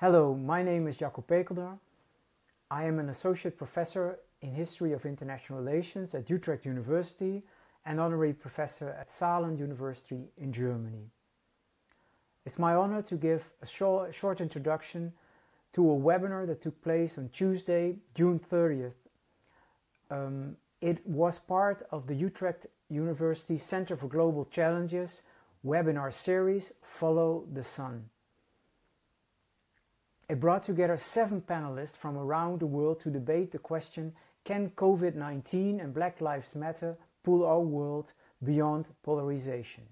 Hello, my name is Jacco Pekelder. I am an associate professor in History of International Relations at Utrecht University and honorary professor at Saarland University in Germany. It's my honor to give a short introduction to a webinar that took place on Tuesday, June 30th. It was part of the Utrecht University Centre for Global Challenges webinar series, Follow the Sun. It brought together 7 panelists from around the world to debate the question, can COVID-19 and Black Lives Matter pull our world beyond polarization?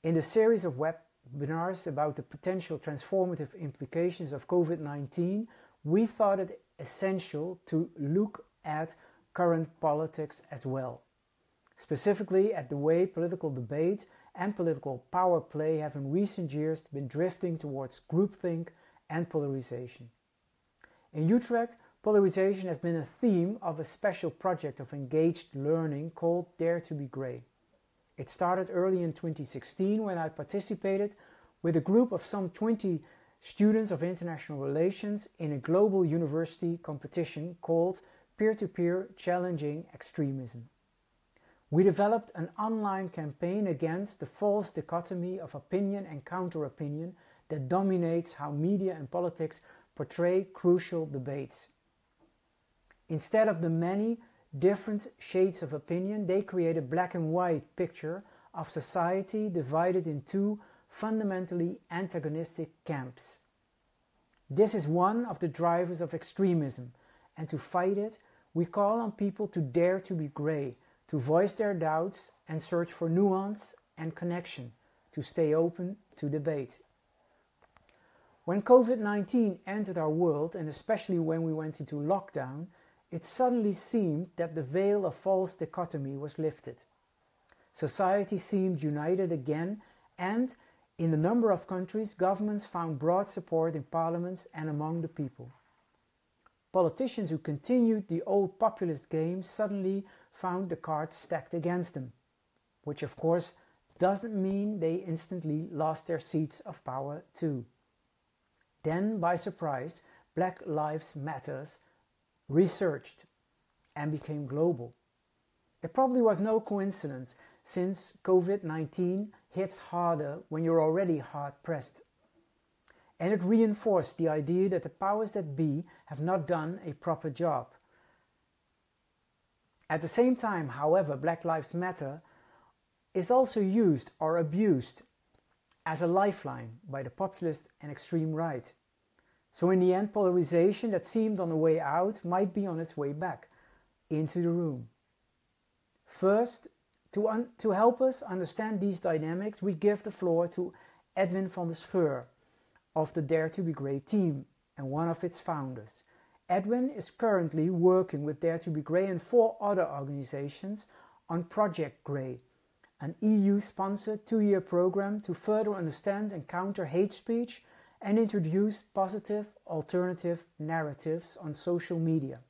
In the series of webinars about the potential transformative implications of COVID-19, we thought it essential to look at current politics as well, specifically at the way political debate and political power play have in recent years been drifting towards groupthink and polarization. In Utrecht, polarization has been a theme of a special project of engaged learning called Dare to be Grey. It started early in 2016 when I participated with a group of some 20 students of international relations in a global university competition called Peer-to-Peer Challenging Extremism. We developed an online campaign against the false dichotomy of opinion and counter-opinion that dominates how media and politics portray crucial debates. Instead of the many different shades of opinion, they create a black and white picture of society divided in 2 fundamentally antagonistic camps. This is one of the drivers of extremism, and to fight it, we call on people to dare to be grey, to voice their doubts and search for nuance and connection, to stay open to debate. When COVID-19 entered our world, and especially when we went into lockdown, it suddenly seemed that the veil of false dichotomy was lifted. Society seemed united again, and in a number of countries, governments found broad support in parliaments and among the people. Politicians who continued the old populist game suddenly found the cards stacked against them, which of course doesn't mean they instantly lost their seats of power too. Then, by surprise, Black Lives Matter resurged and became global. It probably was no coincidence, since COVID-19 hits harder when you're already hard-pressed. And it reinforced the idea that the powers that be have not done a proper job. At the same time, however, Black Lives Matter is also used or abused as a lifeline by the populist and extreme right. So in the end, polarization that seemed on the way out might be on its way back into the room. First, to help us understand these dynamics, we give the floor to Edwin van der Scheur of the Dare to be Grey team and one of its founders. Edwin is currently working with Dare to be Grey and 4 other organizations on Project Grey, an EU-sponsored 2-year program to further understand and counter hate speech and introduce positive alternative narratives on social media.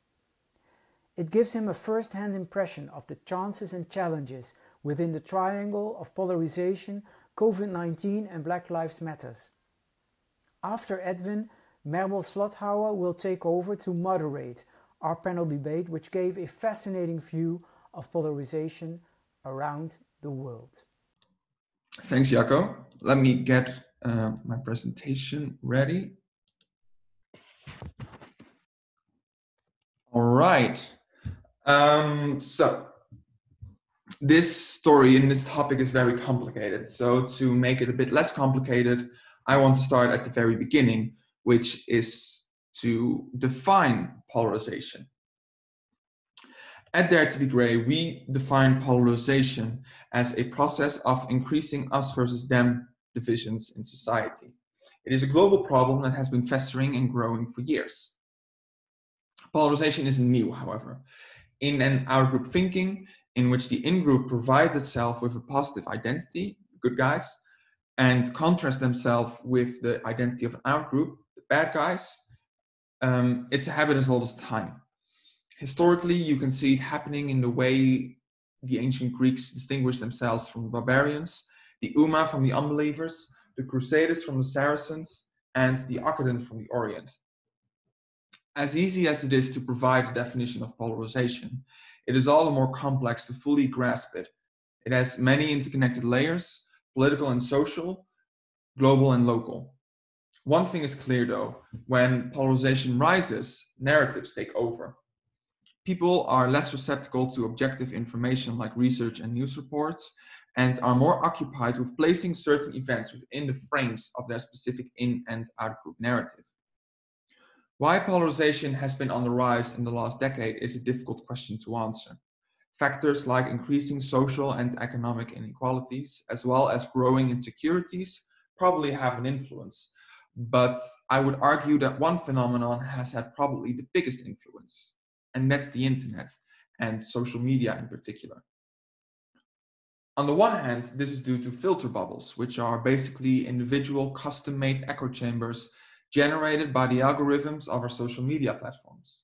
It gives him a first-hand impression of the chances and challenges within the triangle of polarization, COVID-19 and Black Lives Matter. After Edwin, Merbel Slothauer will take over to moderate our panel debate, which gave a fascinating view of polarization around the world. Thanks, Jacco. Let me get my presentation ready. All right. So this story and this topic is very complicated. So to make it a bit less complicated, I want to start at the very beginning, which is to define polarization. At Dare to be Grey, we define polarization as a process of increasing us versus them divisions in society. It is a global problem that has been festering and growing for years. Polarization isn't new, however. In an out-group thinking, in which the in-group provides itself with a positive identity, good guys, and contrast themselves with the identity of an out-group, the bad guys, it's a habit as old as time. Historically, you can see it happening in the way the ancient Greeks distinguished themselves from the barbarians, the Ummah from the unbelievers, the Crusaders from the Saracens, and the Occident from the Orient. As easy as it is to provide a definition of polarization, it is all the more complex to fully grasp it. It has many interconnected layers, political and social, global and local. One thing is clear though, when polarization rises, narratives take over. People are less receptive to objective information like research and news reports, and are more occupied with placing certain events within the frames of their specific in and out group narrative. Why polarization has been on the rise in the last decade is a difficult question to answer. Factors like increasing social and economic inequalities, as well as growing insecurities, probably have an influence. But I would argue that one phenomenon has had probably the biggest influence, and that's the internet and social media in particular. On the one hand, this is due to filter bubbles, which are basically individual custom-made echo chambers generated by the algorithms of our social media platforms.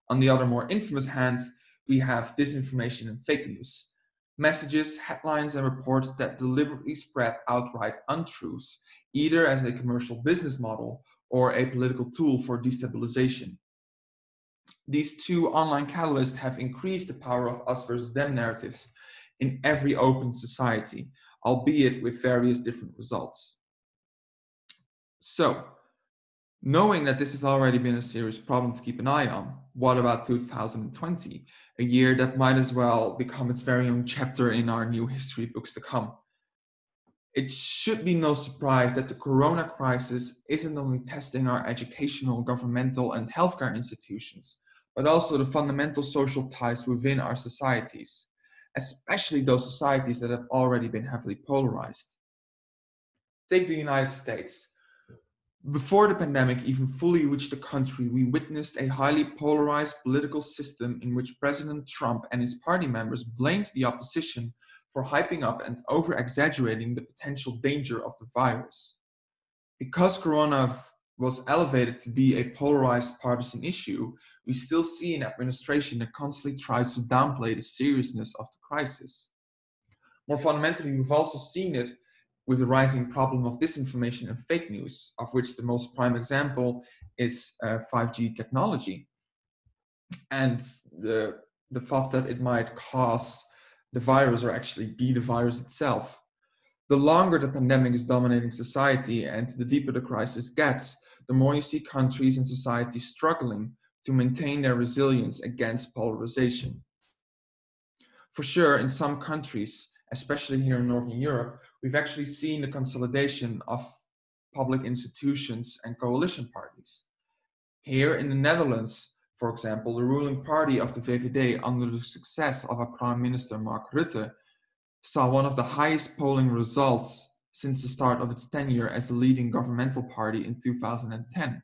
On the other more infamous hand, we have disinformation and fake news. Messages, headlines, and reports that deliberately spread outright untruths, either as a commercial business model or a political tool for destabilization. These two online catalysts have increased the power of us versus them narratives in every open society, albeit with various different results. So, knowing that this has already been a serious problem to keep an eye on, what about 2020, a year that might as well become its very own chapter in our new history books to come? It should be no surprise that the corona crisis isn't only testing our educational, governmental, and healthcare institutions, but also the fundamental social ties within our societies, especially those societies that have already been heavily polarized. Take the United States. Before the pandemic even fully reached the country, we witnessed a highly polarized political system in which President Trump and his party members blamed the opposition for hyping up and over-exaggerating the potential danger of the virus. Because corona was elevated to be a polarized partisan issue, we still see an administration that constantly tries to downplay the seriousness of the crisis. More fundamentally, we've also seen it with the rising problem of disinformation and fake news, of which the most prime example is 5G technology, and the thought that it might cause the virus or actually be the virus itself. The longer the pandemic is dominating society and the deeper the crisis gets, the more you see countries and societies struggling to maintain their resilience against polarization. For sure, in some countries, especially here in Northern Europe, we've actually seen the consolidation of public institutions and coalition parties. Here in the Netherlands, for example, the ruling party of the VVD, under the success of our Prime Minister Mark Rutte, saw one of the highest polling results since the start of its tenure as the leading governmental party in 2010.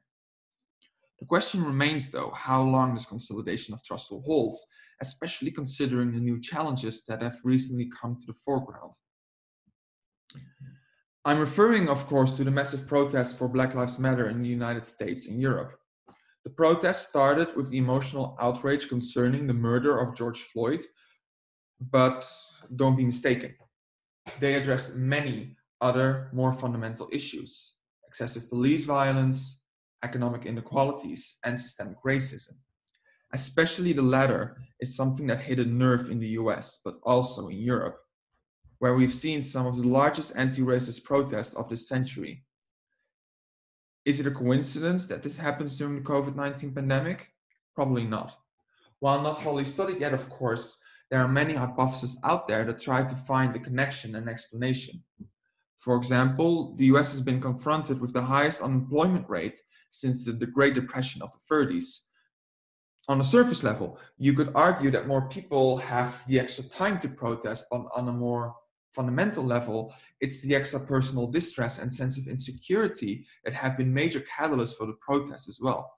The question remains, though, how long this consolidation of trust will hold, especially considering the new challenges that have recently come to the foreground. I'm referring, of course, to the massive protests for Black Lives Matter in the United States and Europe. The protests started with the emotional outrage concerning the murder of George Floyd, but don't be mistaken, they addressed many other more fundamental issues: excessive police violence, economic inequalities, and systemic racism. Especially the latter is something that hit a nerve in the US, but also in Europe, where we've seen some of the largest anti-racist protests of this century. Is it a coincidence that this happens during the COVID-19 pandemic? Probably not. While not fully studied yet, of course, there are many hypotheses out there that try to find the connection and explanation. For example, the US has been confronted with the highest unemployment rate since the Great Depression of the 30s. On a surface level, you could argue that more people have the extra time to protest, but on a more fundamental level, it's the extra personal distress and sense of insecurity that have been major catalysts for the protests as well.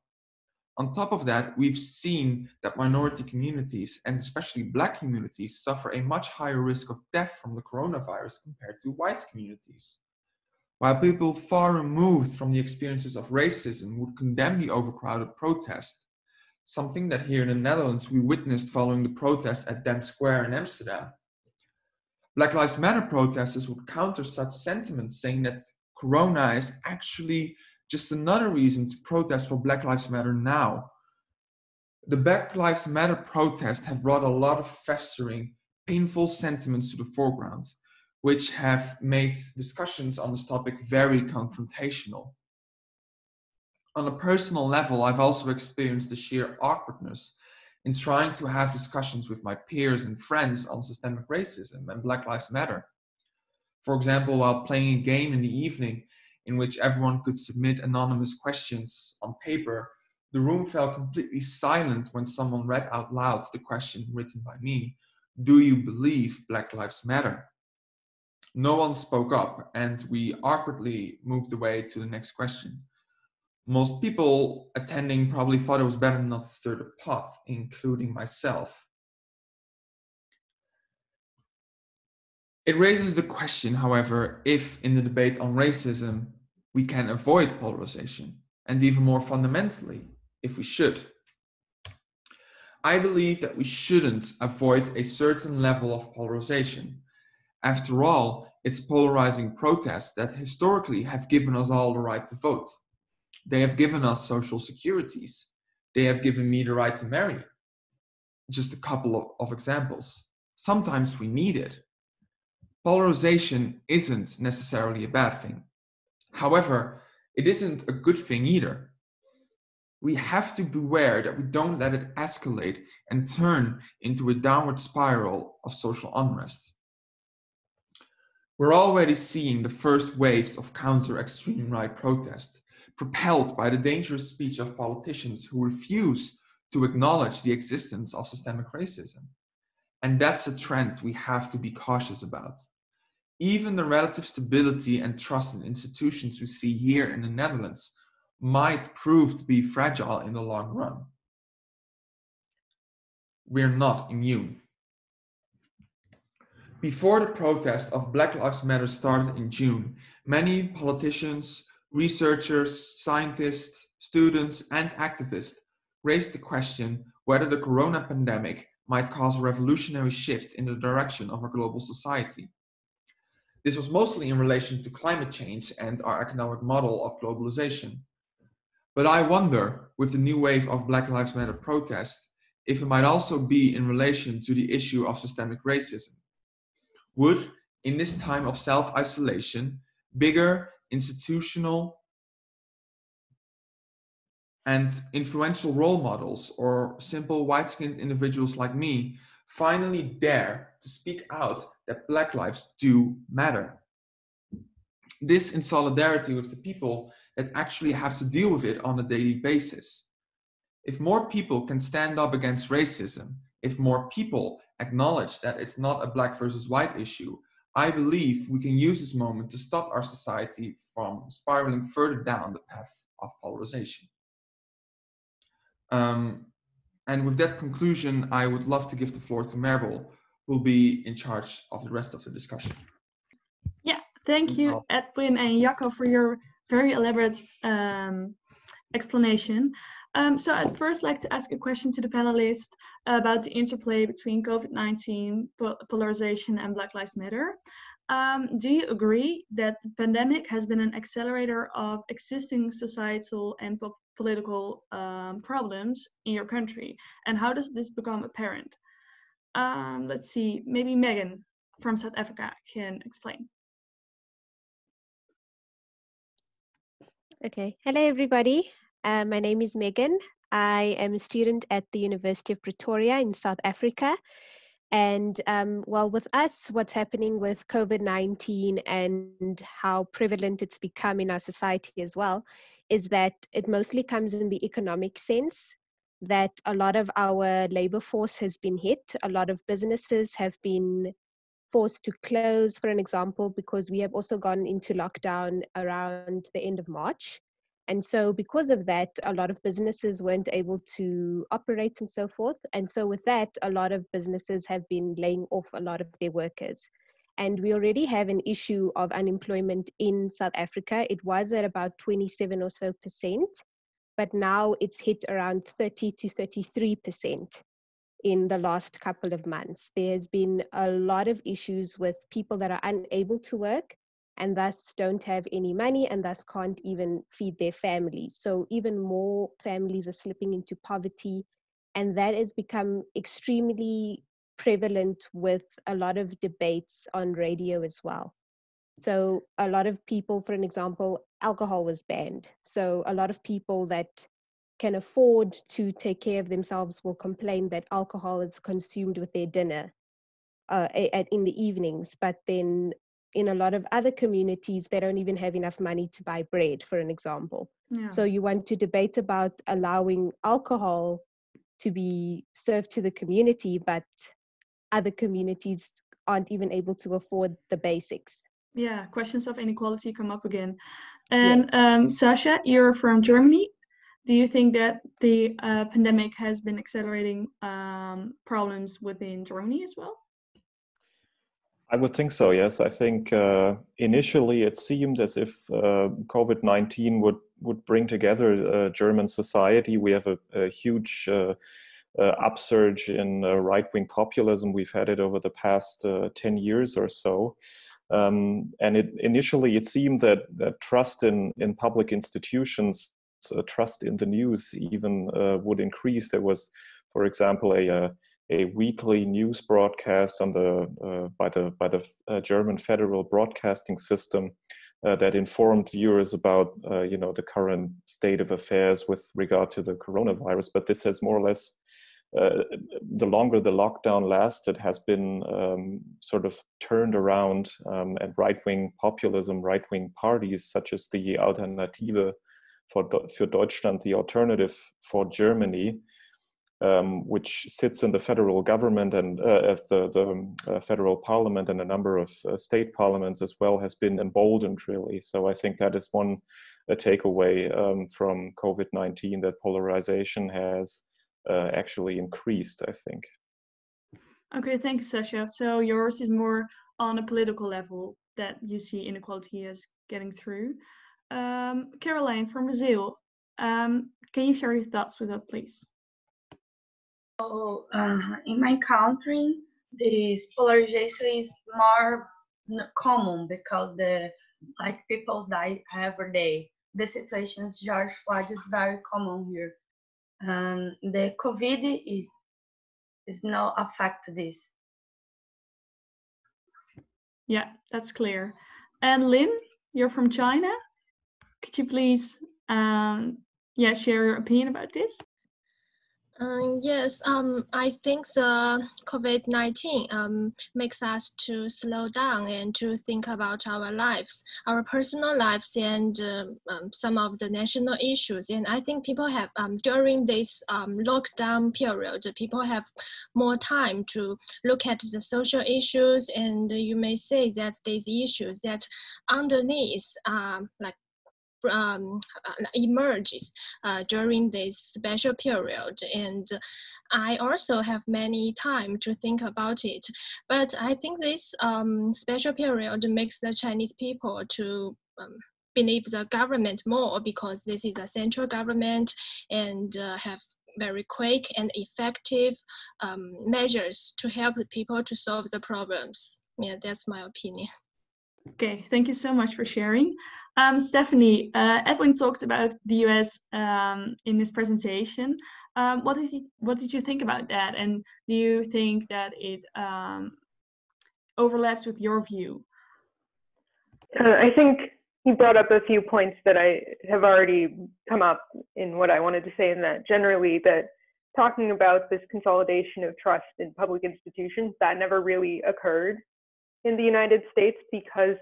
On top of that, we've seen that minority communities, and especially Black communities, suffer a much higher risk of death from the coronavirus compared to white communities. While people far removed from the experiences of racism would condemn the overcrowded protest, something that here in the Netherlands we witnessed following the protest at Dam Square in Amsterdam, Black Lives Matter protesters would counter such sentiments, saying that corona is actually just another reason to protest for Black Lives Matter now. The Black Lives Matter protests have brought a lot of festering, painful sentiments to the foreground, which have made discussions on this topic very confrontational. On a personal level, I've also experienced the sheer awkwardness in trying to have discussions with my peers and friends on systemic racism and Black Lives Matter. For example, while playing a game in the evening in which everyone could submit anonymous questions on paper, the room fell completely silent when someone read out loud the question written by me, "Do you believe Black Lives Matter?" No one spoke up, and we awkwardly moved away to the next question. Most people attending probably thought it was better not to stir the pot, including myself. It raises the question, however, if in the debate on racism, we can avoid polarization, and even more fundamentally, if we should. I believe that we shouldn't avoid a certain level of polarization. After all, it's polarizing protests that historically have given us all the right to vote. They have given us social securities. They have given me the right to marry. Just a couple of examples. Sometimes we need it. Polarization isn't necessarily a bad thing. However, it isn't a good thing either. We have to beware that we don't let it escalate and turn into a downward spiral of social unrest. We're already seeing the first waves of counter-extreme right protest, propelled by the dangerous speech of politicians who refuse to acknowledge the existence of systemic racism. And that's a trend we have to be cautious about. Even the relative stability and trust in institutions we see here in the Netherlands might prove to be fragile in the long run. We're not immune. Before the protest of Black Lives Matter started in June, many politicians, researchers, scientists, students, and activists raised the question whether the corona pandemic might cause a revolutionary shift in the direction of our global society. This was mostly in relation to climate change and our economic model of globalization. But I wonder, with the new wave of Black Lives Matter protests, if it might also be in relation to the issue of systemic racism. Would, in this time of self-isolation, bigger institutional and influential role models or simple white-skinned individuals like me finally dare to speak out that Black lives do matter? This in solidarity with the people that actually have to deal with it on a daily basis. If more people can stand up against racism, if more people acknowledge that it's not a black versus white issue, I believe we can use this moment to stop our society from spiraling further down the path of polarization. And with that conclusion, I would love to give the floor to Marble, who will be in charge of the rest of the discussion. Yeah, thank you, Edwin and Jacco, for your very elaborate explanation. So I'd first like to ask a question to the panelists about the interplay between COVID-19, polarization, and Black Lives Matter. Do you agree that the pandemic has been an accelerator of existing societal and political problems in your country? And how does this become apparent? Let's see, maybe Megan from South Africa can explain. Okay, hello everybody. My name is Megan. I am a student at the University of Pretoria in South Africa. And well, with us, what's happening with COVID-19 and how prevalent it's become in our society as well, is that it mostly comes in the economic sense, that a lot of our labor force has been hit. A lot of businesses have been forced to close, for an example, because we have also gone into lockdown around the end of March. And so because of that, a lot of businesses weren't able to operate and so forth. And so with that, a lot of businesses have been laying off a lot of their workers. And we already have an issue of unemployment in South Africa. It was at about 27 or so percent, but now it's hit around 30 to 33%. In the last couple of months. There's been a lot of issues with people that are unable to work, and thus don't have any money and thus can't even feed their families. So even more families are slipping into poverty, and that has become extremely prevalent with a lot of debates on radio as well. So a lot of people, for an example, alcohol was banned. So a lot of people that can afford to take care of themselves will complain that alcohol is consumed with their dinner in the evenings. But then in a lot of other communities, they don't even have enough money to buy bread, for an example. Yeah. So you want to debate about allowing alcohol to be served to the community, but other communities aren't even able to afford the basics. Yeah, questions of inequality come up again. And Yes. Sasha, you're from Germany. Do you think that the pandemic has been accelerating problems within Germany as well? I would think so, yes. I think initially it seemed as if COVID-19 would bring together German society. We have a huge upsurge in right-wing populism. We've had it over the past 10 years or so. And initially it seemed that trust in public institutions, trust in the news even would increase. There was, for example, a weekly news broadcast on by the German federal broadcasting system that informed viewers about the current state of affairs with regard to the coronavirus. But this has more or less, the longer the lockdown lasted, has been sort of turned around, and right-wing populism, right-wing parties such as the Alternative für Deutschland, the Alternative for Germany, which sits in the federal government and the federal parliament and a number of state parliaments as well, has been emboldened really. So I think that is one takeaway from COVID-19, that polarization has actually increased, I think. Okay, thank you, Sasha. So yours is more on a political level that you see inequality as getting through. Caroline from Brazil, can you share your thoughts with us, please? So, in my country, this polarization is more common because people die every day. The situations George Floyd is very common here, and the COVID is not affect this. Yeah, that's clear. And Lynn, you're from China. Could you please, share your opinion about this? Yes, I think the COVID-19 makes us to slow down and to think about our lives, our personal lives, and some of the national issues. And I think people have, during this lockdown period, people have more time to look at the social issues, and you may say that these issues that underneath emerges during this special period, and I also have many time to think about it. But I think this special period makes the Chinese people to believe the government more, because this is a central government and have very quick and effective measures to help people to solve the problems. Yeah, that's my opinion. Okay, thank you so much for sharing. Stephanie, Edwin talks about the US in this presentation. What did you think about that? And do you think that it overlaps with your view? I think he brought up a few points that I have already come up in what I wanted to say, in that generally that talking about this consolidation of trust in public institutions, that never really occurred in the United States, because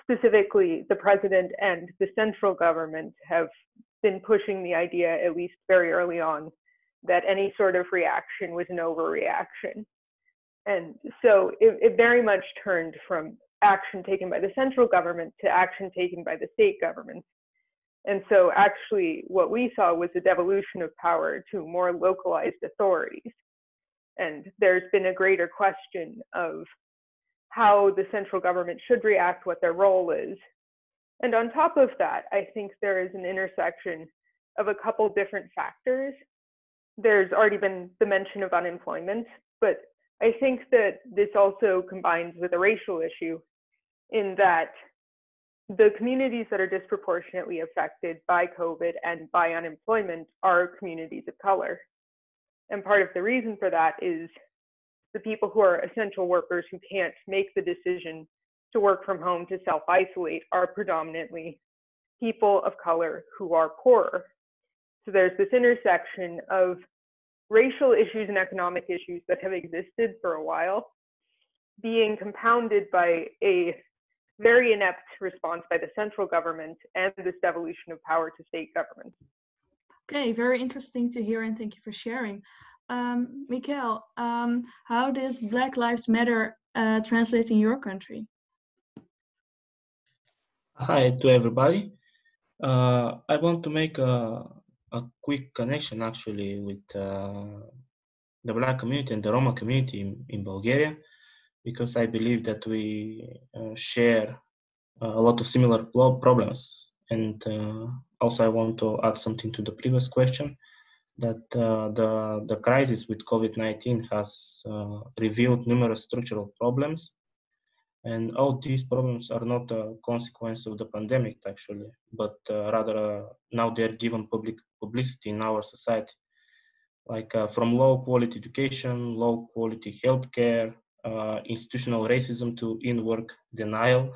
specifically the president and the central government have been pushing the idea, at least very early on, that any sort of reaction was an overreaction. And so it very much turned from action taken by the central government to action taken by the state governments. And so actually what we saw was a devolution of power to more localized authorities. And there's been a greater question of how the central government should react, what their role is. And on top of that, I think there is an intersection of a couple different factors. There's already been the mention of unemployment, but I think that this also combines with a racial issue, in that the communities that are disproportionately affected by COVID and by unemployment are communities of color. And part of the reason for that is the people who are essential workers who can't make the decision to work from home to self-isolate are predominantly people of color who are poorer. So there's this intersection of racial issues and economic issues that have existed for a while being compounded by a very inept response by the central government and this devolution of power to state governments. Okay, very interesting to hear, and thank you for sharing. Mikhail, how does Black Lives Matter translate in your country? Hi to everybody. I want to make a quick connection actually with the Black community and the Roma community in Bulgaria, because I believe that we share a lot of similar problems. And also I want to add something to the previous question, that the crisis with COVID-19 has revealed numerous structural problems. And all these problems are not a consequence of the pandemic, actually, but rather now they're given public publicity in our society. Like from low quality education, low quality healthcare, institutional racism to in-work denial,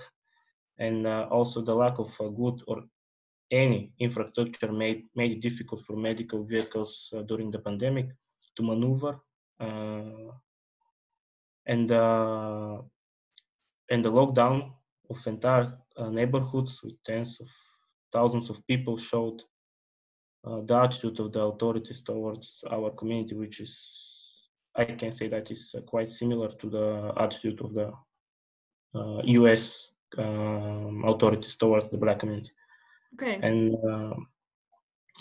and also the lack of good or any infrastructure made it difficult for medical vehicles during the pandemic to maneuver. And the lockdown of entire neighborhoods with tens of thousands of people showed the attitude of the authorities towards our community, which is, I can say that is quite similar to the attitude of the US authorities towards the Black community. Okay. And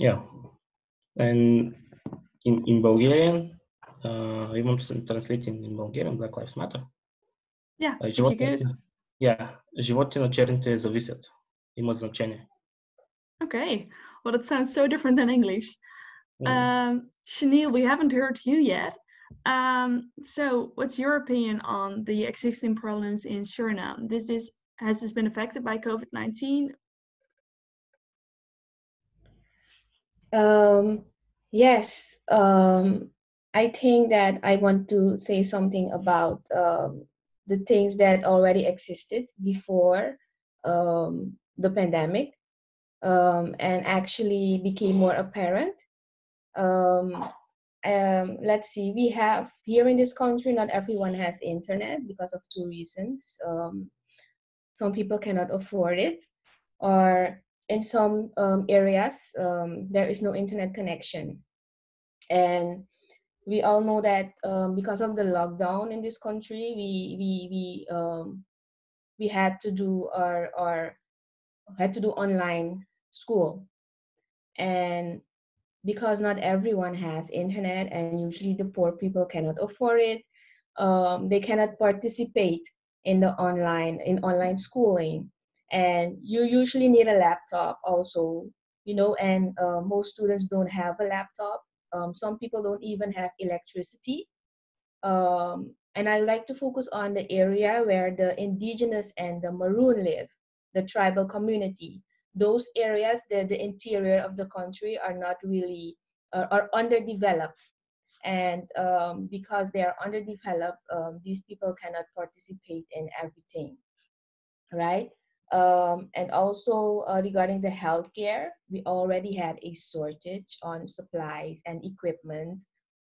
yeah, and in Bulgarian, I want to translate in Bulgarian, Black Lives Matter. Yeah, if you could. Животите на черните зависят. Има значение. Okay, well, it sounds so different than English. Shanil, we haven't heard you yet. So what's your opinion on the existing problems in Suriname? Has this been affected by COVID-19? Yes, I think that I want to say something about the things that already existed before the pandemic and actually became more apparent. Let's see, we have here in this country, not everyone has internet because of two reasons. Some people cannot afford it, or in some areas, there is no internet connection. And we all know that because of the lockdown in this country, we had to do online school. And because not everyone has internet, and usually the poor people cannot afford it, they cannot participate in online schooling. And you usually need a laptop also, and most students don't have a laptop. Some people don't even have electricity. And I like to focus on the area where the indigenous and the Maroon live, the tribal community. Those areas, the interior of the country, are not really, are underdeveloped. And because they are underdeveloped, these people cannot participate in everything, right? And also regarding the healthcare, we already had a shortage on supplies and equipment.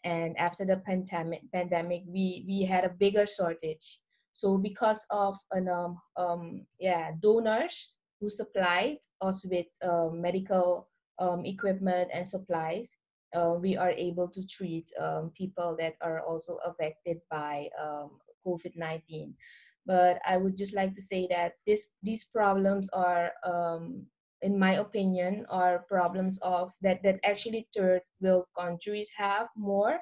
And after the pandemic, we had a bigger shortage. So because of donors who supplied us with medical equipment and supplies, we are able to treat people that are also affected by COVID-19. But I would just like to say that these problems are, in my opinion, are problems of that actually third world countries have more,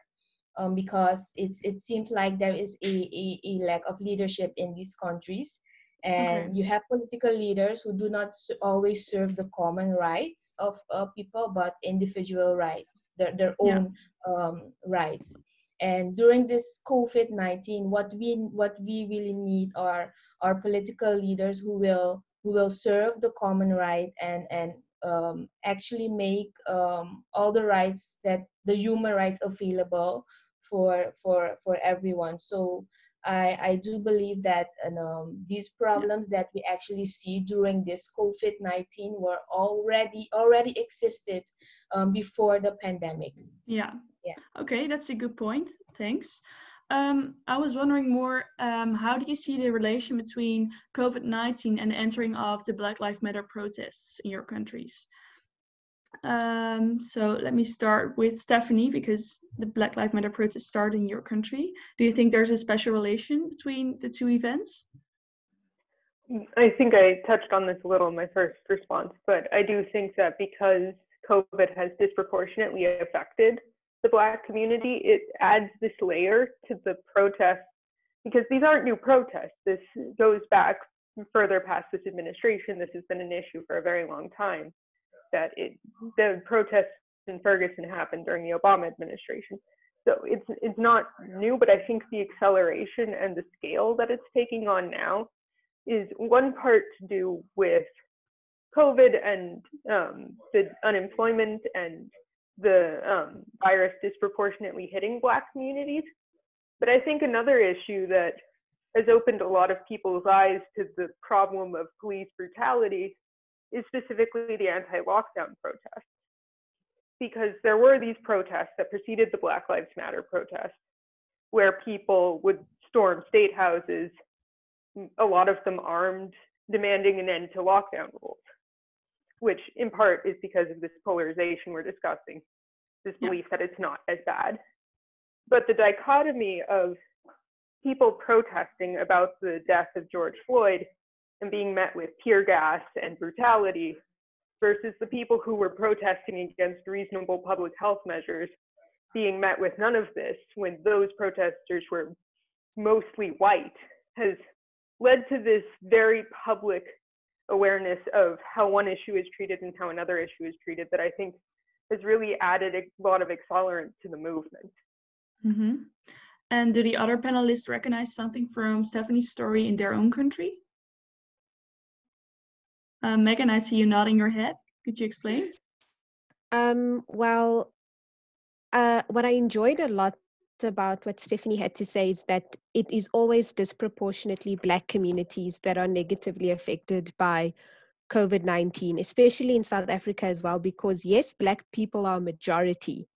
because it seems like there is a lack of leadership in these countries. And you have political leaders who do not always serve the common rights of people, but individual rights, their own rights. And during this COVID-19, what we really need are political leaders who will serve the common right and actually make all the rights, that the human rights, available for everyone. So I do believe that these problems that we actually see during this COVID-19 were already existed before the pandemic. Yeah. Yeah. Okay, that's a good point. Thanks. I was wondering more, how do you see the relation between COVID-19 and the entering of the Black Lives Matter protests in your countries? So let me start with Stephanie, because the Black Lives Matter protests started in your country. Do you think there's a special relation between the two events? I think I touched on this a little in my first response, but I do think that because COVID has disproportionately affected the Black community, it adds this layer to the protests, because these aren't new protests. This goes back further past this administration. This has been an issue for a very long time. That the protests in Ferguson happened during the Obama administration. So it's not new, but I think the acceleration and the scale that it's taking on now is one part to do with COVID and the unemployment and the virus disproportionately hitting Black communities. But I think another issue that has opened a lot of people's eyes to the problem of police brutality is specifically the anti-lockdown protests. Because there were these protests that preceded the Black Lives Matter protests, where people would storm state houses, a lot of them armed, demanding an end to lockdown rules, which in part is because of this polarization we're discussing, this belief that it's not as bad. But the dichotomy of people protesting about the death of George Floyd and being met with tear gas and brutality versus the people who were protesting against reasonable public health measures being met with none of this, when those protesters were mostly white, has led to this very public awareness of how one issue is treated and how another issue is treated that I think has really added a lot of accelerant to the movement. Mm-hmm. And do the other panelists recognize something from Stephanie's story in their own country? Megan, I see you nodding your head. Could you explain? Well, what I enjoyed a lot about what Stephanie had to say is that it is always disproportionately Black communities that are negatively affected by COVID-19, especially in South Africa as well, because yes, Black people are a majority,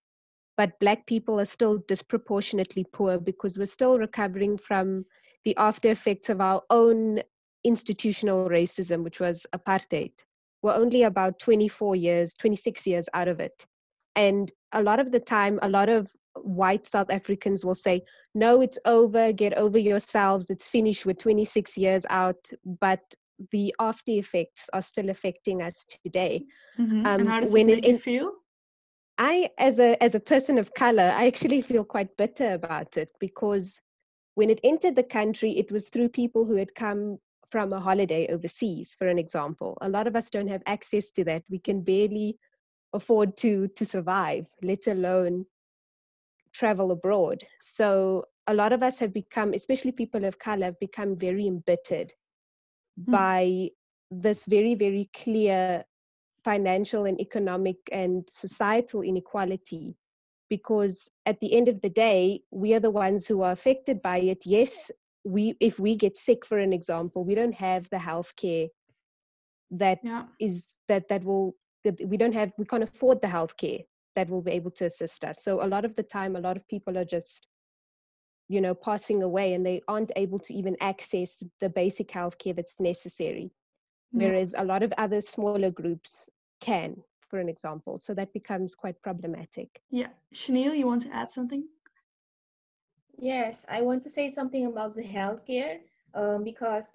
but Black people are still disproportionately poor because we're still recovering from the after effects of our own institutional racism, which was apartheid. We're only about 26 years out of it. And a lot of the time, a lot of white South Africans will say, no, it's over, get over yourselves, it's finished, we're 26 years out, but the after effects are still affecting us today. Mm-hmm. And how does this make you feel? I, as a person of color, I actually feel quite bitter about it, because when it entered the country, it was through people who had come from a holiday overseas, for an example. A lot of us don't have access to that. We can barely afford to survive, let alone travel abroad. So a lot of us have become, especially people of color, have become very embittered by this very, very clear financial and economic and societal inequality, because at the end of the day, we are the ones who are affected by it. Yes, if we get sick, for an example, we don't have the healthcare that we can't afford the healthcare that will be able to assist us. So a lot of the time, a lot of people are just, passing away, and they aren't able to even access the basic healthcare that's necessary. Whereas a lot of other smaller groups can, for an example. So that becomes quite problematic. Yeah. Chanel, you want to add something? Yes, I want to say something about the healthcare, because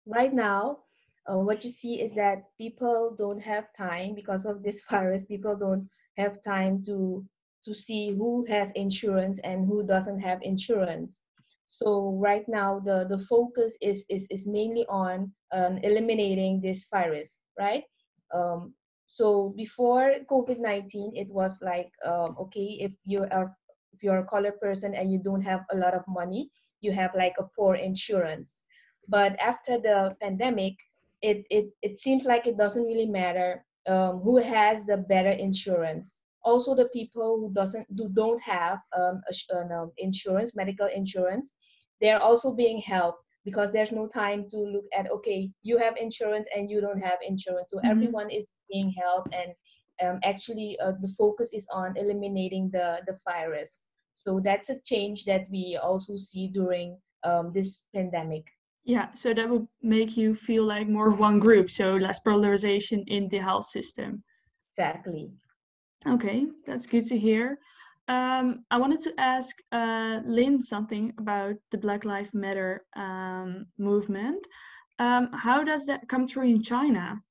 right now, what you see is that people don't have time because of this virus. People don't have time to see who has insurance and who doesn't have insurance. So right now, the focus is mainly on eliminating this virus, right? So before COVID-19, it was like, okay, if you're a colored person and you don't have a lot of money, you have like a poor insurance. But after the pandemic, it seems like it doesn't really matter who has the better insurance. Also, the people who don't have insurance, medical insurance, they're also being helped because there's no time to look at, okay, you have insurance and you don't have insurance. So everyone is being helped, and actually the focus is on eliminating the virus. So that's a change that we also see during this pandemic. Yeah, so that would make you feel like more of one group, so less polarization in the health system. Exactly. Okay, that's good to hear. I wanted to ask Lynn something about the Black Lives Matter movement. How does that come through in China?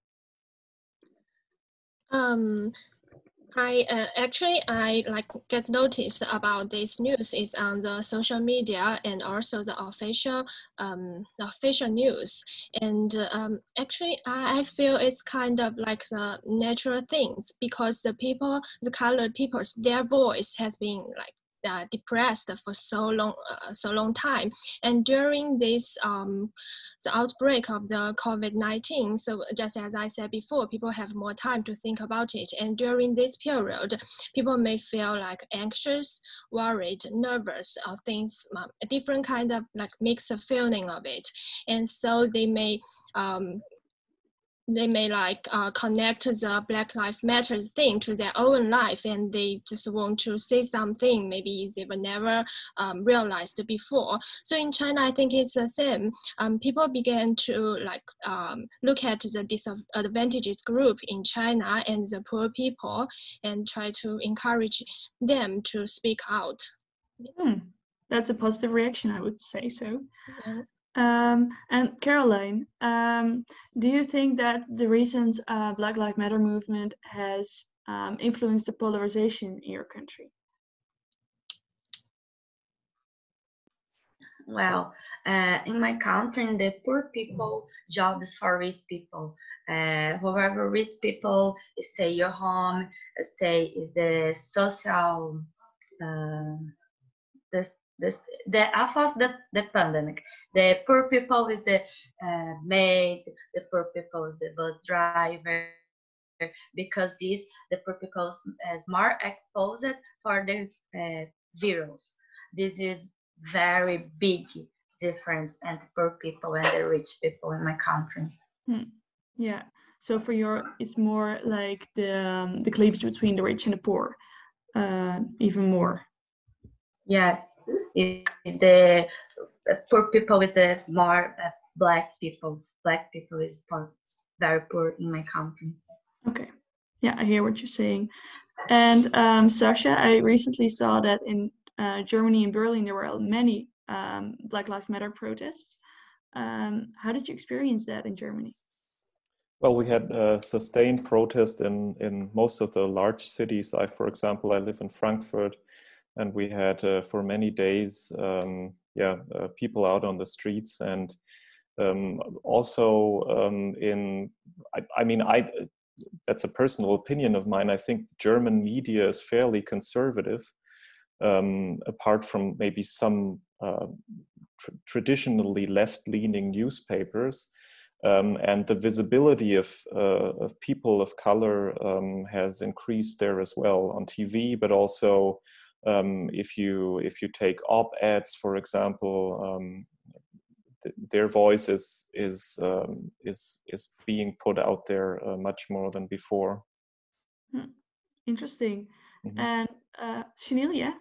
I like get noticed about this news is on the social media and also the official news. And actually, I feel it's kind of like the natural things because the colored people, their voice has been like depressed for so long time, and during this the outbreak of the COVID-19, so just as I said before, people have more time to think about it, and during this period people may feel like anxious, worried, nervous, things, different kind of like mixed feeling of it, and so they may like connect the Black Lives Matter thing to their own life, and they just want to say something maybe they were never realized before. So in China, I think it's the same. People began to like look at the disadvantaged group in China and the poor people and try to encourage them to speak out. That's a positive reaction, I would say so. Yeah. And Caroline, do you think that the recent Black Lives Matter movement has influenced the polarization in your country? Well, in my country, the poor people, jobs for rich people. However, rich people stay your home, stay is the social, the after the pandemic. The poor people is the maid, the poor people is the bus driver, because the poor people is more exposed for the virus. This is very big difference and the poor people and the rich people in my country. Yeah. So for it's more like the cleavage between the rich and the poor, even more. Yes, the poor people is the more black people. Black people is very poor in my country. Okay. Yeah, I hear what you're saying. And Sasha, I recently saw that in Germany and Berlin there were many Black Lives Matter protests. How did you experience that in Germany? Well, we had sustained protest in most of the large cities. For example, I live in Frankfurt, and we had for many days, people out on the streets, and also that's a personal opinion of mine. I think German media is fairly conservative, apart from maybe some traditionally left-leaning newspapers. And the visibility of people of color has increased there as well on TV, but also if you take op-eds, for example, their voice is being put out there much more than before. Interesting. Mm-hmm. And Chanel, yeah?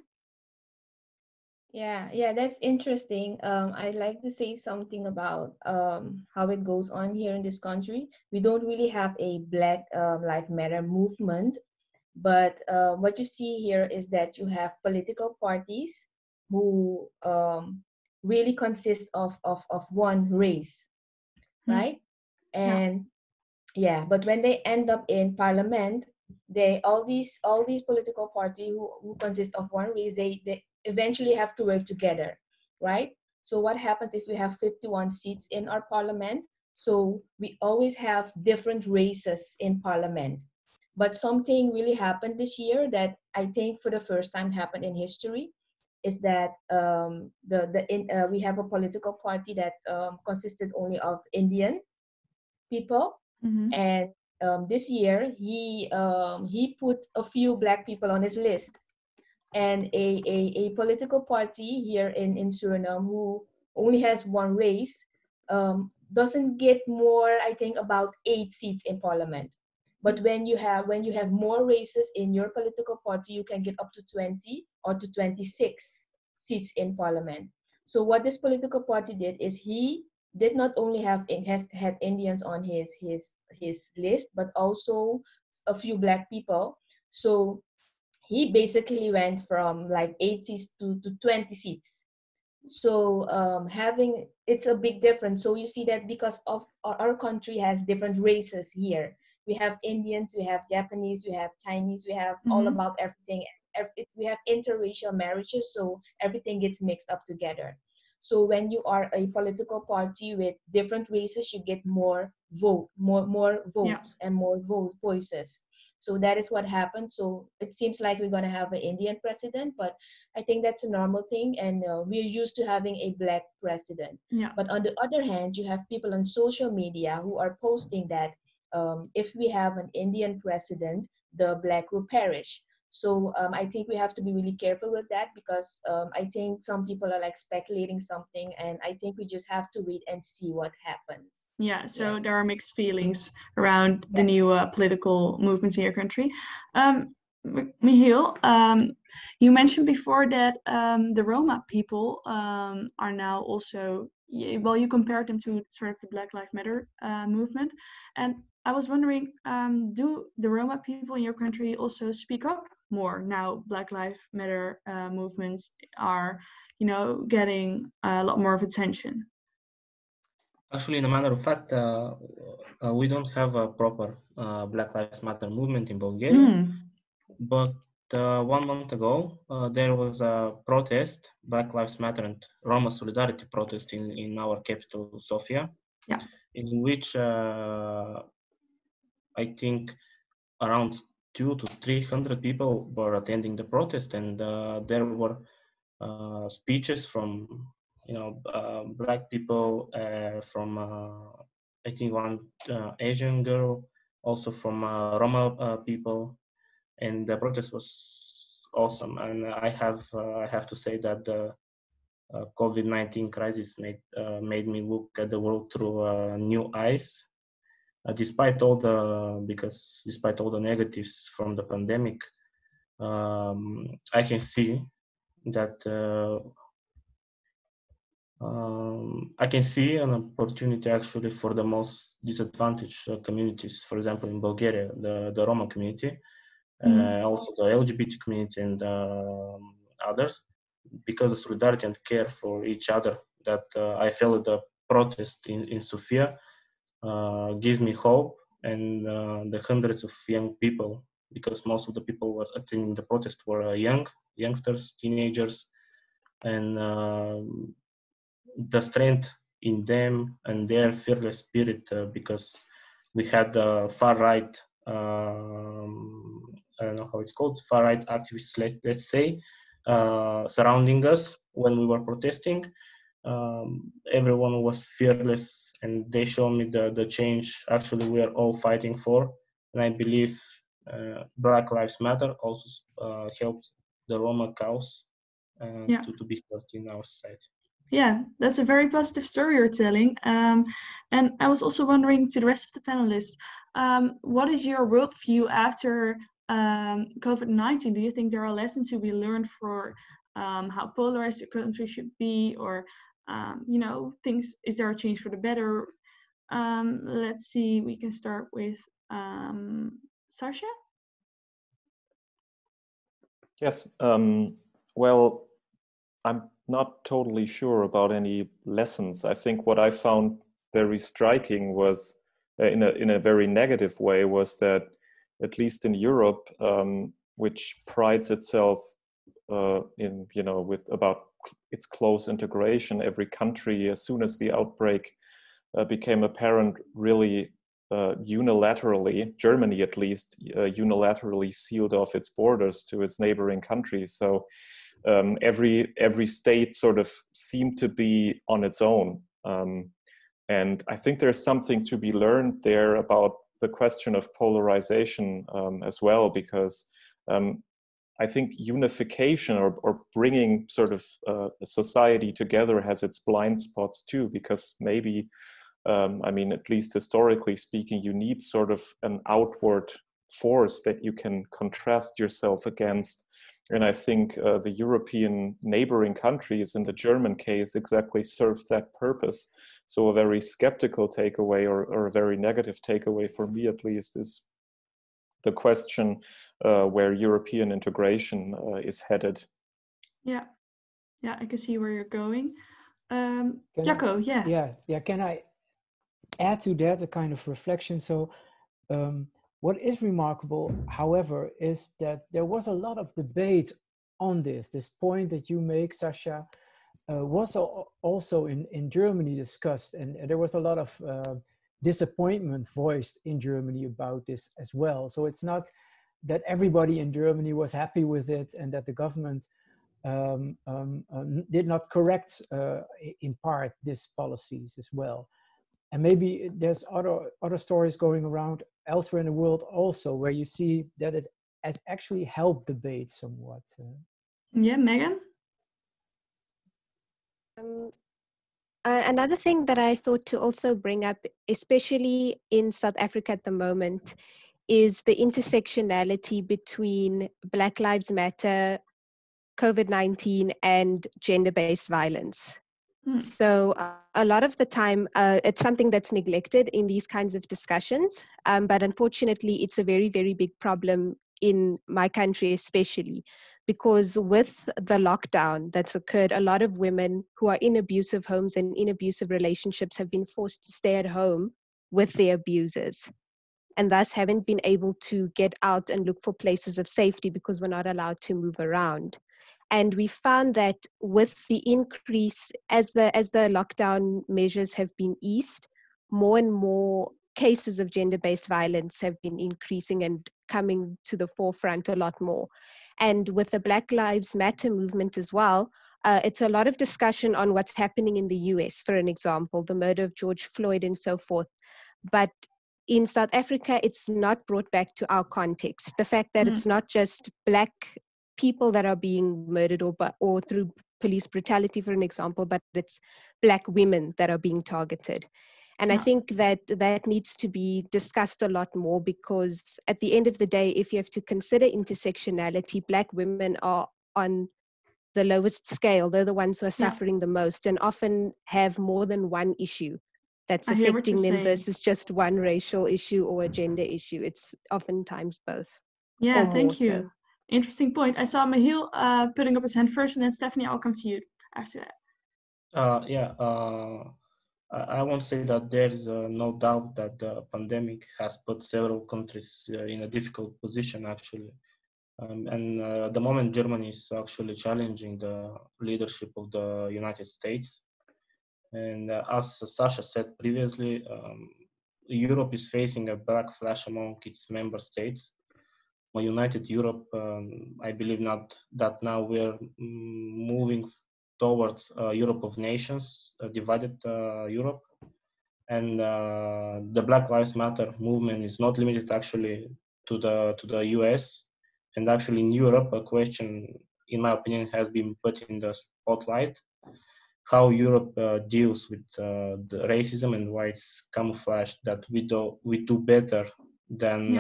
Yeah, that's interesting. I'd like to say something about how it goes on here in this country. We don't really have a Black Lives Matter movement, but what you see here is that you have political parties who really consist of one race, right? And yeah, but when they end up in parliament, all these political parties who consist of one race, they eventually have to work together, right? So what happens if we have 51 seats in our parliament? So we always have different races in parliament. But something really happened this year that I think for the first time happened in history is that we have a political party that consisted only of Indian people, Mm-hmm. and this year he put a few black people on his list, and a political party here in Suriname who only has one race doesn't get more, I think, about 8 seats in parliament. But when you have more races in your political party, you can get up to 20 or to 26 seats in parliament. So what this political party did is he did not only had Indians on his list, but also a few black people. So he basically went from like 8 seats to 20 seats. So having it's a big difference. So you see that because of our country has different races here. We have Indians, we have Japanese, we have Chinese, we have all Mm-hmm. about everything. We have interracial marriages, so everything gets mixed up together. So when you are a political party with different races, you get more Yeah. votes and more voices. So that is what happened. So it seems like we're going to have an Indian president, but I think that's a normal thing, and we're used to having a black president. Yeah. But on the other hand, you have people on social media who are posting that if we have an Indian president, the black will perish. So I think we have to be really careful with that, because I think some people are like speculating something, and I think we just have to wait and see what happens. Yeah, so Yes. there are mixed feelings around the Yeah. new political movements in your country. Michiel, you mentioned before that the Roma people are now also, well, you compared them to sort of the Black Lives Matter movement. And I was wondering, do the Roma people in your country also speak up more now Black Lives Matter movements are, getting a lot more of attention? Actually, in a matter of fact, we don't have a proper Black Lives Matter movement in Bulgaria. But 1 month ago, there was a protest, Black Lives Matter and Roma Solidarity protest in our capital, Sofia, Yeah. in which I think around 200 to 300 people were attending the protest, and there were speeches from black people, from I think one Asian girl, also from Roma people, and the protest was awesome. And I have to say that the COVID-19 crisis made me look at the world through new eyes. Despite all the negatives from the pandemic, I can see that I can see an opportunity actually for the most disadvantaged communities. For example, in Bulgaria, the Roma community, also the LGBT community, and others, because of solidarity and care for each other that I felt the protest in Sofia gives me hope, and the hundreds of young people, because most of the people who were attending the protest were youngsters, teenagers, and the strength in them and their fearless spirit, because we had the far right, I don't know how it's called, far right activists, let's say, surrounding us when we were protesting. Everyone was fearless, and they showed me the change actually we are all fighting for. And I believe Black Lives Matter also helped the Roma cause to be heard in our society. Yeah, that's a very positive story you're telling. And I was also wondering to the rest of the panelists, what is your worldview after COVID-19? Do you think there are lessons to be learned for how polarized a country should be, or things? Is there a change for the better? Let's see. We can start with Sasha. Yes. Well, I'm not totally sure about any lessons. I think what I found very striking was, in a very negative way, was that at least in Europe, which prides itself with about its close integration, every country, as soon as the outbreak became apparent, really unilaterally, Germany at least, unilaterally sealed off its borders to its neighboring countries. So every state sort of seemed to be on its own. And I think there's something to be learned there about the question of polarization as well, because I think unification or bringing sort of a society together has its blind spots too, because maybe, I mean, at least historically speaking, you need sort of an outward force that you can contrast yourself against. And I think the European neighboring countries, in the German case, exactly serve that purpose. So a very skeptical takeaway, or a very negative takeaway for me at least, is the question where European integration is headed. Yeah, yeah, I can see where you're going. Jacco, yeah. Yeah, can I add to that a kind of reflection? So what is remarkable, however, is that there was a lot of debate on this point that you make, Sasha, was also in Germany discussed, and there was a lot of disappointment voiced in Germany about this as well. So it's not that everybody in Germany was happy with it and that the government did not correct in part these policies as well. And maybe there's other stories going around elsewhere in the world also, where you see that it actually helped debate somewhat. Yeah, Megan? Another thing that I thought to also bring up, especially in South Africa at the moment, is the intersectionality between Black Lives Matter, COVID-19, and gender-based violence. So a lot of the time, it's something that's neglected in these kinds of discussions, but unfortunately, it's a very, very big problem in my country especially, because with the lockdown that's occurred, a lot of women who are in abusive homes and in abusive relationships have been forced to stay at home with their abusers, and thus haven't been able to get out and look for places of safety because we're not allowed to move around. And we found that with the increase, as the lockdown measures have been eased, more and more cases of gender-based violence have been increasing and coming to the forefront a lot more. And with the Black Lives Matter movement as well, it's a lot of discussion on what's happening in the US, for an example, the murder of George Floyd and so forth. But in South Africa, it's not brought back to our context. The fact that it's not just Black people that are being murdered or through police brutality, for an example, but it's Black women that are being targeted. And I think that needs to be discussed a lot more, because at the end of the day, if you have to consider intersectionality, Black women are on the lowest scale. They're the ones who are suffering the most and often have more than one issue that's affecting them versus just one racial issue or a gender issue. It's oftentimes both. Yeah, thank you. So. Interesting point. I saw Mahil putting up his hand first, and then Stephanie, I'll come to you after that. I won't say that there's no doubt that the pandemic has put several countries in a difficult position, actually. And at the moment, Germany is actually challenging the leadership of the United States. And as Sasha said previously, Europe is facing a backlash among its member states. A united Europe, I believe not that now we're moving towards Europe of nations, divided Europe. And the Black Lives Matter movement is not limited actually to the US. And actually in Europe, a question, in my opinion, has been put in the spotlight: how Europe deals with the racism and why it's camouflaged that we do better than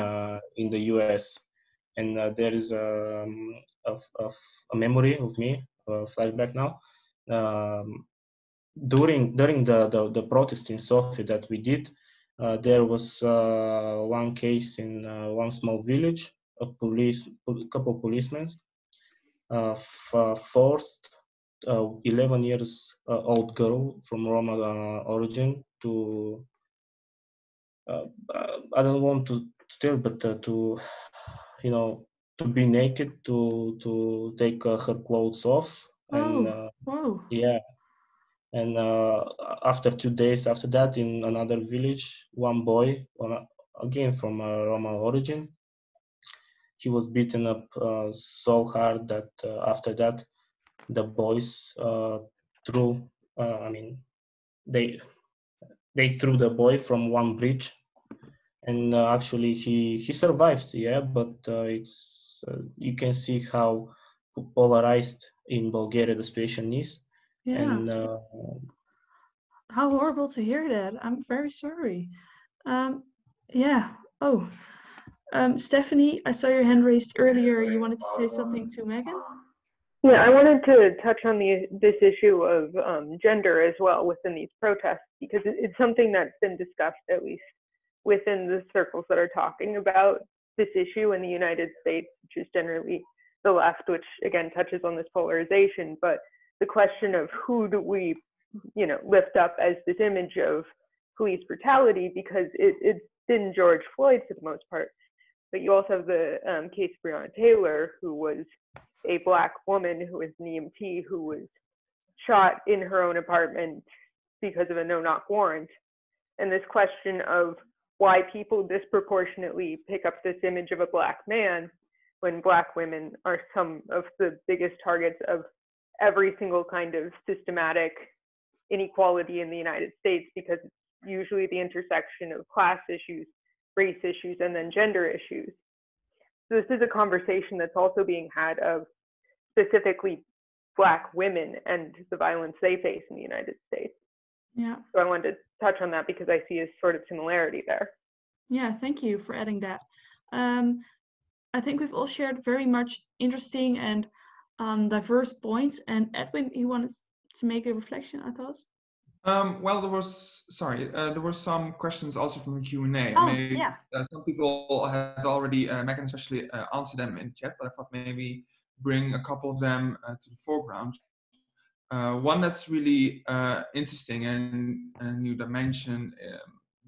in the US. And there is a memory of me, a flashback now. During the protest in Sofia that we did, there was one case in one small village. A couple policemen forced 11 years old girl from Roma origin to I don't want to tell, but to to be naked, to take her clothes off, and whoa. yeah, And after 2 days after that, in another village, one boy, again from Roma origin, he was beaten up so hard that after that, the boys threw, I mean, they threw the boy from one bridge, and actually he survived, yeah, but it's you can see how polarized in Bulgaria the situation is. Yeah. And how horrible to hear that. I'm very sorry. Yeah. Oh, Stephanie, I saw your hand raised earlier. You wanted to say something to Megan? Yeah, I wanted to touch on this issue of gender as well within these protests, because it's something that's been discussed, at least within the circles that are talking about this issue in the United States, which is generally the left, which again touches on this polarization. But the question of who do we, lift up as this image of police brutality, because it's been George Floyd for the most part. But you also have the case of Breonna Taylor, who was a Black woman who was an EMT who was shot in her own apartment because of a no-knock warrant. And this question of why people disproportionately pick up this image of a Black man when Black women are some of the biggest targets of every single kind of systematic inequality in the United States, because it's usually the intersection of class issues, race issues, and then gender issues. So this is a conversation that's also being had of specifically Black women and the violence they face in the United States. Yeah. So I wanted to touch on that because I see a sort of similarity there. Yeah, thank you for adding that. I think we've all shared very much interesting and diverse points. And Edwin, you wanted to make a reflection, I thought. Well, there were some questions also from the Q&A. Oh, maybe, yeah. Some people had already, Megan especially, answered them in the chat, but I thought maybe bring a couple of them to the foreground. One that's really interesting and a new dimension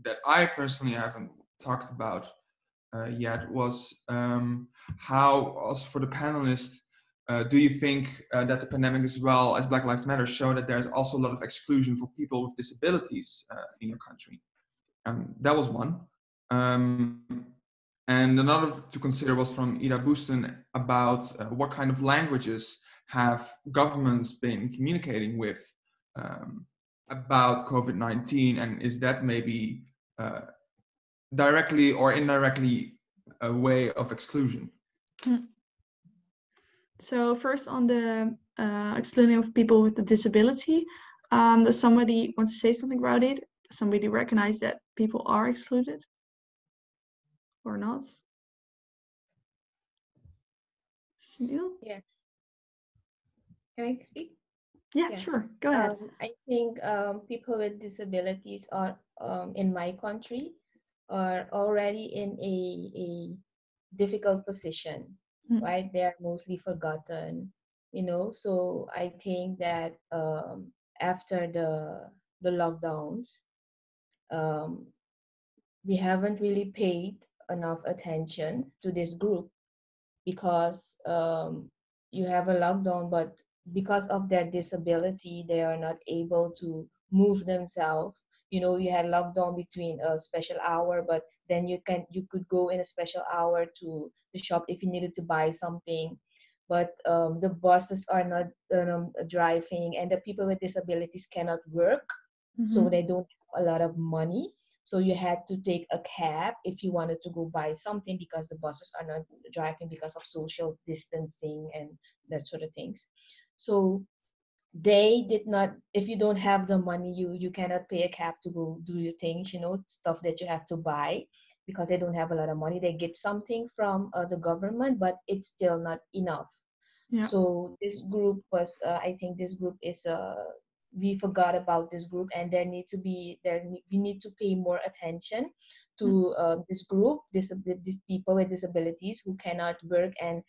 that I personally haven't talked about yet was how, also for the panelists, do you think that the pandemic, as well as Black Lives Matter, show that there's also a lot of exclusion for people with disabilities in your country? That was one. And another to consider was from Ida Booston about what kind of languages have governments been communicating with about COVID-19, and is that maybe directly or indirectly a way of exclusion? So first on the excluding of people with a disability, does somebody want to say something about it? Does somebody recognize that people are excluded or not? Shanil? Yes. Can I speak? Yeah, sure. Go ahead. I think people with disabilities are in my country are already in a difficult position, right? They are mostly forgotten, So I think that after the lockdowns, we haven't really paid enough attention to this group, because you have a lockdown, but because of their disability, they are not able to move themselves. You had lockdown between a special hour, but then you could go in a special hour to the shop if you needed to buy something. But the buses are not driving, and the people with disabilities cannot work, so they don't have a lot of money. So you had to take a cab if you wanted to go buy something, because the buses are not driving because of social distancing and that sort of things. So they did not, if you don't have the money, you cannot pay a cab to go do your things, stuff that you have to buy, because they don't have a lot of money. They get something from the government, but it's still not enough. Yeah. So this group was, I think this group is we forgot about this group, and we need to pay more attention to this group, these people with disabilities who cannot work and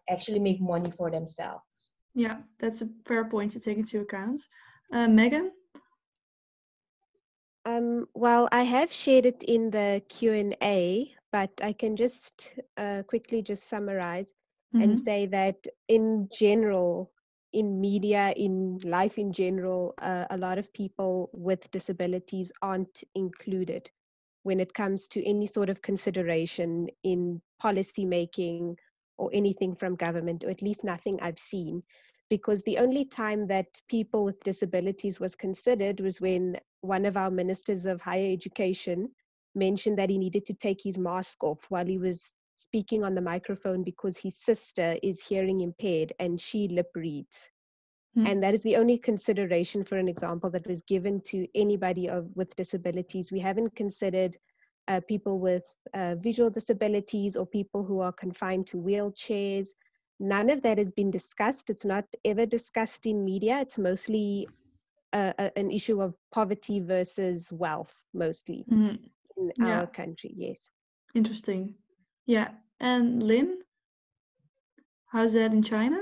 actually make money for themselves. Yeah, that's a fair point to take into account. Megan? Well, I have shared it in the Q&A, but I can just quickly just summarize and say that in general, in media, in life in general, a lot of people with disabilities aren't included when it comes to any sort of consideration in policy making or anything from government, or at least nothing I've seen. Because the only time that people with disabilities was considered was when one of our ministers of higher education mentioned that he needed to take his mask off while he was speaking on the microphone because his sister is hearing impaired and she lip reads. And that is the only consideration, for an example, that was given to anybody with disabilities. We haven't considered people with visual disabilities or people who are confined to wheelchairs. None of that has been discussed. It's not ever discussed in media. It's mostly an issue of poverty versus wealth, mostly in our country. Yes. Interesting. Yeah. And Lynn, how's that in China?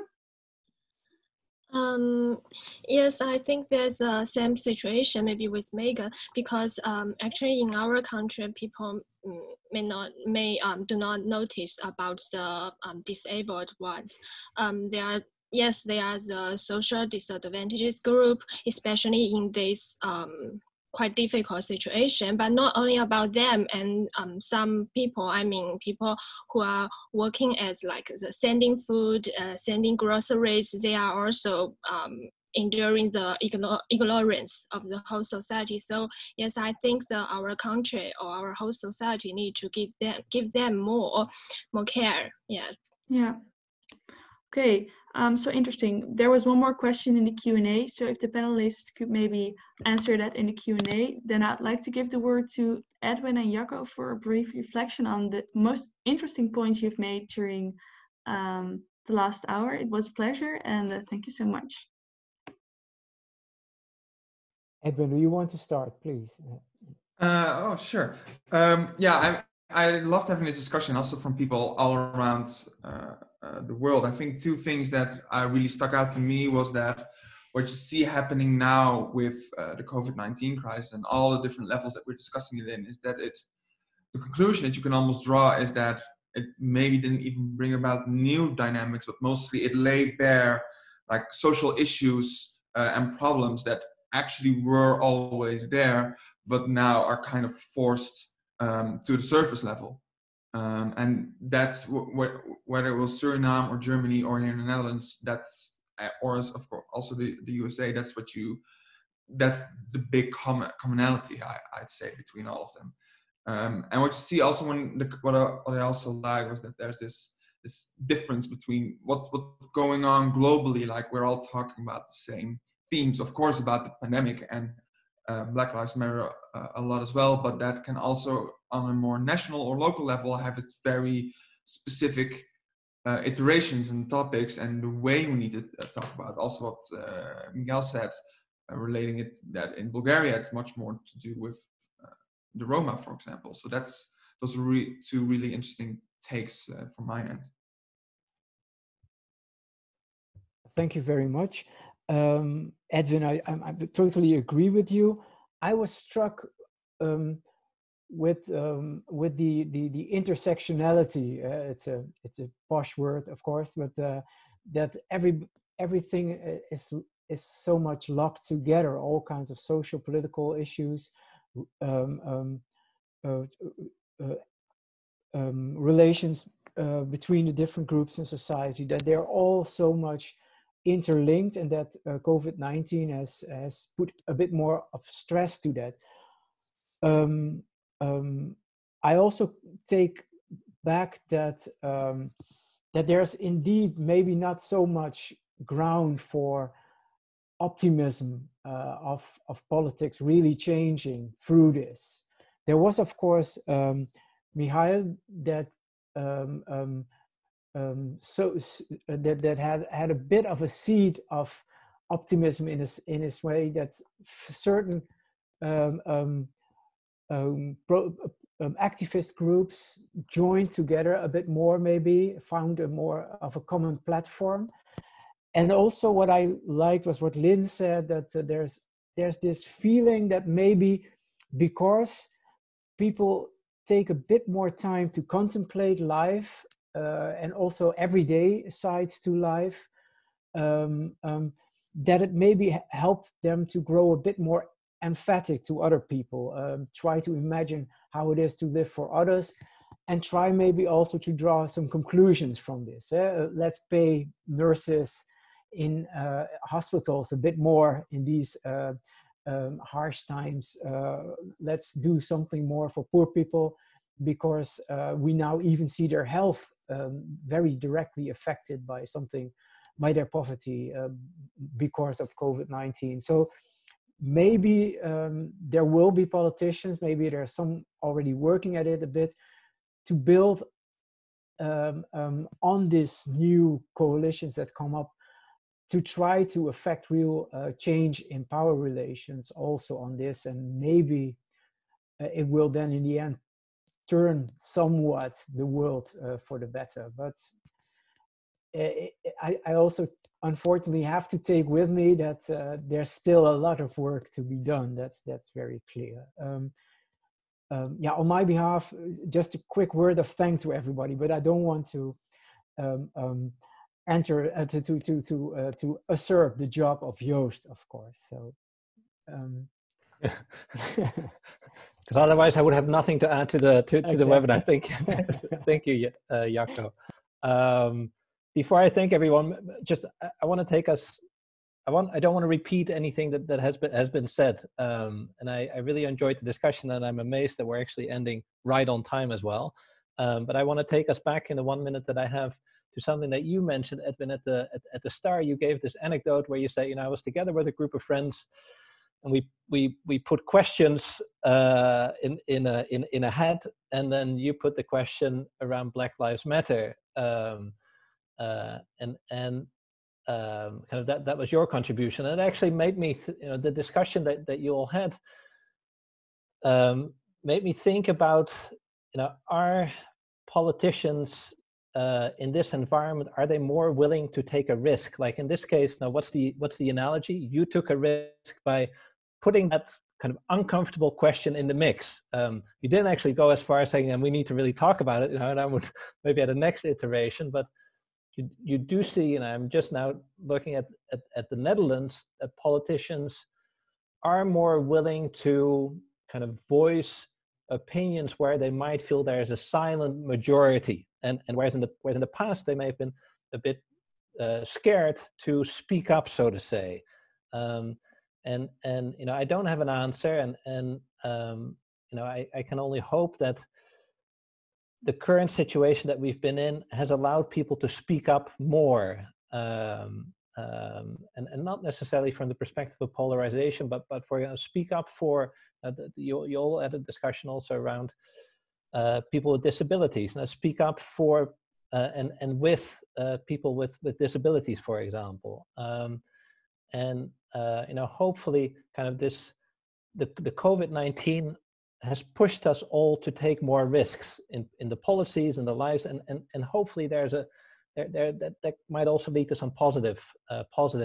Yes, I think there's a same situation maybe with Megan, because actually in our country people do not notice about the disabled ones. They are the social disadvantaged group, especially in this quite difficult situation, but not only about them, and some people, people who are working as like the sending food, sending groceries, they are also enduring the ignorance of the whole society. So yes, I think that our country or our whole society need to give them more care. Yeah. Okay, so interesting. There was one more question in the Q&A. So if the panelists could maybe answer that in the Q&A, then I'd like to give the word to Edwin and Jacco for a brief reflection on the most interesting points you've made during the last hour. It was a pleasure, and thank you so much. Edwin, do you want to start, please? Oh, sure. I loved having this discussion also from people all around the world. I think two things that really stuck out to me was that what you see happening now with the COVID-19 crisis and all the different levels that we're discussing it in is that the conclusion that you can almost draw is that it maybe didn't even bring about new dynamics, but mostly it laid bare like social issues and problems that actually were always there, but now are kind of forced to the surface level. And that's whether it was Suriname or Germany or here in the Netherlands, or as of course also the USA, that's the big commonality I'd say between all of them. And what you see also what I also like was that there's this difference between what's going on globally. Like we're all talking about the same themes, of course, about the pandemic and Black Lives Matter a lot as well, but that can also on a more national or local level have its very specific iterations and topics and the way we need to talk about. Also what Miguel said, relating it that in Bulgaria it's much more to do with the Roma, for example. So those are two really interesting takes from my end. Thank you very much. Edwin, I totally agree with you. I was struck with the intersectionality. It's a posh word, of course, but that everything is so much locked together. All kinds of social, political issues, relations between the different groups in society. That they're all so much interlinked, and that COVID-19 has put a bit more of stress to that. I also take back that that there's indeed maybe not so much ground for optimism of politics really changing through this. There was, of course, Mihail that that had a bit of a seed of optimism in his way, that certain activist groups joined together a bit more, maybe found a more of a common platform. And also what I liked was what Lynn said, that there's this feeling that maybe because people take a bit more time to contemplate life and also everyday sides to life, that it maybe helped them to grow a bit more emphatic to other people, try to imagine how it is to live for others, and try maybe also to draw some conclusions from this. Let's pay nurses in hospitals a bit more in these harsh times. Let's do something more for poor people, because we now even see their health very directly affected by their poverty because of COVID-19. So maybe there will be politicians, maybe there are some already working at it a bit, to build on these new coalitions that come up, to try to affect real change in power relations also on this. And maybe it will then in the end turn somewhat the world for the better. But I also unfortunately have to take with me that there's still a lot of work to be done. That's very clear. Yeah, on my behalf, just a quick word of thanks to everybody, but I don't want to to usurp the job of Joost, of course. So, because otherwise I would have nothing to add to the Exactly. webinar. Thank you, Jacco. Before I thank everyone, just I want to take us. I don't want to repeat anything that has been said, and I really enjoyed the discussion, and I'm amazed that we're actually ending right on time as well. But I want to take us back in the 1 minute that I have to something that you mentioned, Edwin, at the start. You gave this anecdote where you say, I was together with a group of friends, and we put questions in a hat, and then you put the question around Black Lives Matter, kind of that was your contribution. And it actually made me, the discussion that you all had made me think about, are politicians in this environment, are they more willing to take a risk? Like in this case, now what's the analogy? You took a risk by putting that kind of uncomfortable question in the mix. You didn't actually go as far as saying, and we need to really talk about it, and I would maybe at the next iteration, but you do see, and I'm just now looking at the Netherlands, that politicians are more willing to kind of voice opinions where they might feel there is a silent majority, and whereas in the past they may have been a bit scared to speak up, so to say. And I don't have an answer, and I can only hope that the current situation that we've been in has allowed people to speak up more, and not necessarily from the perspective of polarization, but for speak up for you all had a discussion also around people with disabilities, and speak up for and with people with disabilities, for example, and hopefully kind of the COVID-19 has pushed us all to take more risks in the policies and the lives, and hopefully that might also lead to some positive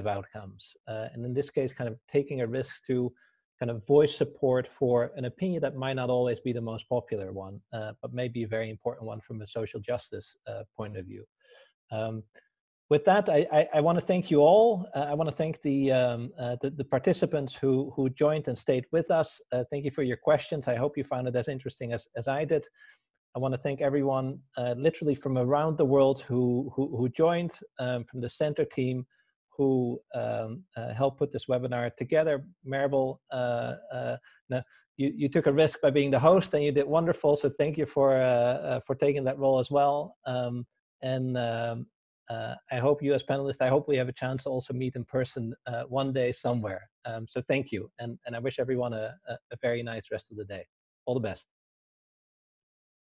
outcomes. And in this case, kind of taking a risk to kind of voice support for an opinion that might not always be the most popular one, but may be a very important one from a social justice point of view. With that, I want to thank you all. I want to thank the participants who joined and stayed with us. Thank you for your questions. I hope you found it as interesting as I did. I want to thank everyone literally from around the world who joined, from the center team who helped put this webinar together. Maribel, you took a risk by being the host, and you did wonderful. So thank you for taking that role as well. I hope you as panelists, I hope we have a chance to also meet in person one day somewhere. So thank you. And I wish everyone a very nice rest of the day. All the best.